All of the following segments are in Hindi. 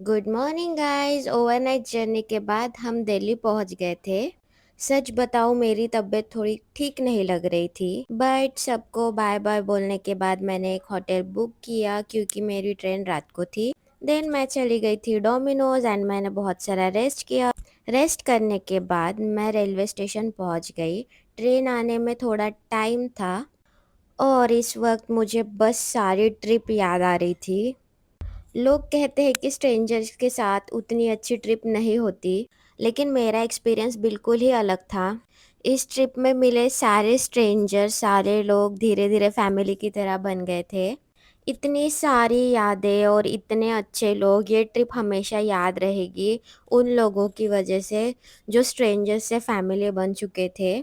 Good morning guys. Overnight journey के बाद हम दिल्ली पहुंच गए थे। सच बताऊं, मेरी तबीयत थोड़ी ठीक नहीं लग रही थी, बट सबको बाय बाय बोलने के बाद मैंने एक होटल बुक किया क्योंकि मेरी ट्रेन रात को थी। देन मैं चली गई थी डोमिनोज एंड मैंने बहुत सारा रेस्ट किया। रेस्ट करने के बाद मैं रेलवे स्टेशन पहुंच गई। ट्रेन आने में थोड़ा टाइम था और इस वक्त मुझे बस सारी ट्रिप याद आ रही थी। लोग कहते हैं कि स्ट्रेंजर्स के साथ उतनी अच्छी ट्रिप नहीं होती, लेकिन मेरा एक्सपीरियंस बिल्कुल ही अलग था। इस ट्रिप में मिले सारे स्ट्रेंजर, सारे लोग धीरे धीरे फैमिली की तरह बन गए थे। इतनी सारी यादें और इतने अच्छे लोग, ये ट्रिप हमेशा याद रहेगी उन लोगों की वजह से जो स्ट्रेंजर्स से फैमिली बन चुके थे।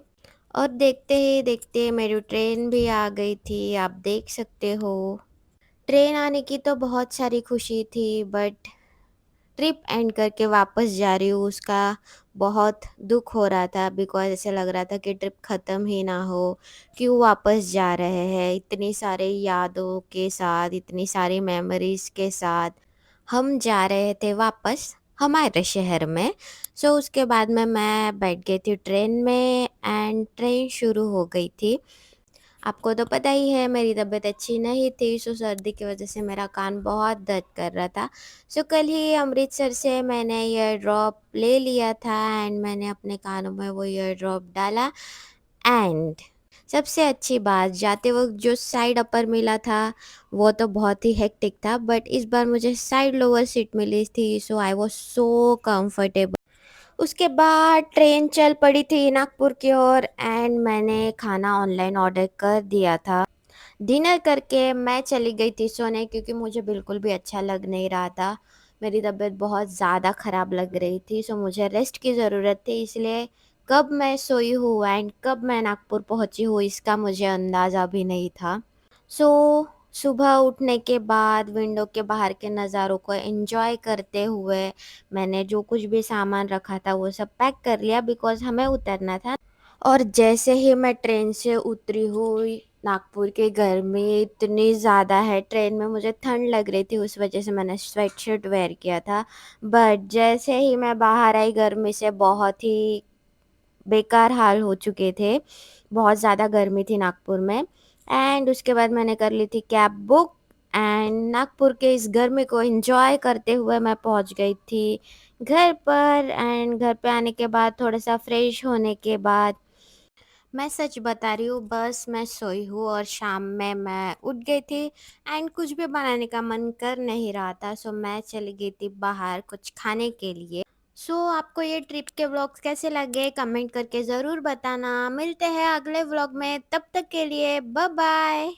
और देखते ही देखते मेरी ट्रेन भी आ गई थी, आप देख सकते हो। ट्रेन आने की तो बहुत सारी खुशी थी, बट ट्रिप एंड करके वापस जा रही हूँ उसका बहुत दुख हो रहा था, बिकॉज ऐसे लग रहा था कि ट्रिप ख़त्म ही ना हो। क्यों वापस जा रहे हैं इतनी सारे यादों के साथ, इतनी सारी मेमोरीज के साथ। हम जा रहे थे वापस हमारे शहर में। सो उसके बाद में मैं बैठ गई थी ट्रेन में एंड ट्रेन शुरू हो गई थी। आपको तो पता ही है मेरी तबीयत अच्छी नहीं थी, सो सर्दी की वजह से मेरा कान बहुत दर्द कर रहा था। सो कल ही अमृतसर से मैंने ईयर ड्रॉप ले लिया था एंड मैंने अपने कानों में वो ईयर ड्रॉप डाला। एंड सबसे अच्छी बात, जाते वक्त जो साइड अपर मिला था वो तो बहुत ही हेक्टिक था, बट इस बार मुझे साइड लोअर सीट मिली थी, सो आई वॉज सो कंफर्टेबल। उसके बाद ट्रेन चल पड़ी थी नागपुर की ओर एंड मैंने खाना ऑनलाइन ऑर्डर कर दिया था। डिनर करके मैं चली गई थी सोने, क्योंकि मुझे बिल्कुल भी अच्छा लग नहीं रहा था। मेरी तबीयत बहुत ज़्यादा ख़राब लग रही थी, सो मुझे रेस्ट की ज़रूरत थी। इसलिए कब मैं सोई हूँ एंड कब मैं नागपुर पहुँची हूँ इसका मुझे अंदाज़ा भी नहीं था। सो सुबह उठने के बाद विंडो के बाहर के नज़ारों को एंजॉय करते हुए मैंने जो कुछ भी सामान रखा था वो सब पैक कर लिया, बिकॉज़ हमें उतरना था। और जैसे ही मैं ट्रेन से उतरी हूँ, नागपुर की गर्मी इतनी ज़्यादा है, ट्रेन में मुझे ठंड लग रही थी, उस वजह से मैंने स्वेट शर्ट वेयर किया था। बट जैसे ही मैं बाहर आई, गर्मी से बहुत ही बेकार हाल हो चुके थे। बहुत ज़्यादा गर्मी थी नागपुर में। एंड उसके बाद मैंने कर ली थी कैब बुक एंड नागपुर के इस गर्मी को एंजॉय करते हुए मैं पहुंच गई थी घर पर। एंड घर पे आने के बाद थोड़ा सा फ्रेश होने के बाद मैं सच बता रही हूँ, बस मैं सोई हूँ और शाम में मैं उठ गई थी एंड कुछ भी बनाने का मन कर नहीं रहा था, सो मैं चली गई थी बाहर कुछ खाने के लिए। सो आपको ये ट्रिप के व्लॉग्स कैसे लगे कमेंट करके ज़रूर बताना। मिलते हैं अगले व्लॉग में, तब तक के लिए बाय बाय।